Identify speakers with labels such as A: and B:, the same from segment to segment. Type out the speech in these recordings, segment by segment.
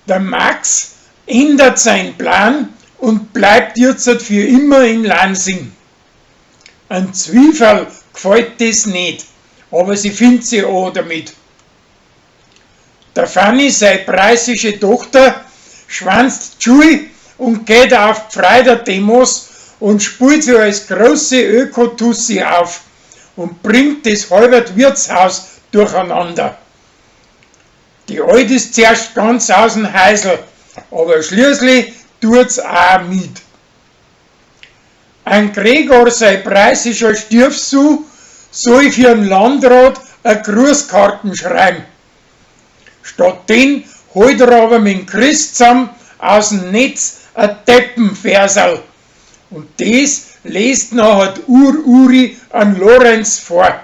A: Der Max ändert seinen Plan und bleibt jetzt für immer in Lansing. Ein Zwiefel gefällt das nicht, aber sie findet sich auch damit. Der Fanny, seine preußische Tochter, schwanzt die Schule und geht auf die Freude-Demos und spielt sich als große Ökotussi auf und bringt das halbe Wirtshaus durcheinander. Die Alte ist zuerst ganz aus dem Häusl, aber schließlich tut's auch mit. Ein Gregor, sein preußischer Stiefsohn, soll für den Landrat eine Grußkarten schreiben. Stattdessen holt er aber mit dem Christ zusammen aus dem Netz ein Teppenversal. Und das lest nachher die Uri an Lorenz vor.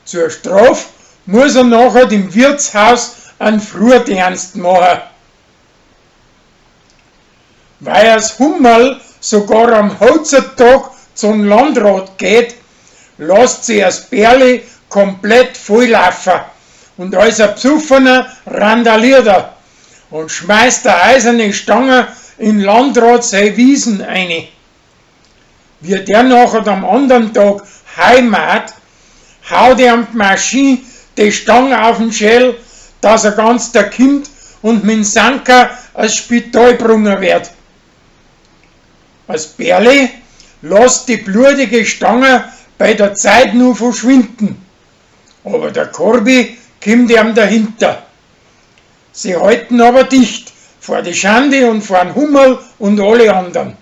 A: Zur Strafe muss er nachher im Wirtshaus einen Frühdienst machen. Weil das Hummerl sogar am Holzertag zum Landrat geht, lässt sie das Bärli komplett volllaufen und als ein Psuffener randaliert er und schmeißt eine eiserne Stange in Landrat seine Wiesen ein. Wie der nachher am anderen Tag heimat, haut er am Maschine die Stange auf den Schädel, dass er ganz da kommt und mit dem Sanker als Spital gebrungen wird. Das Bärli lässt die blutige Stange bei der Zeit nur verschwinden, aber der Korbi kommt ihm dahinter. Sie halten aber dicht vor die Schande und vor den Hummerl und alle anderen.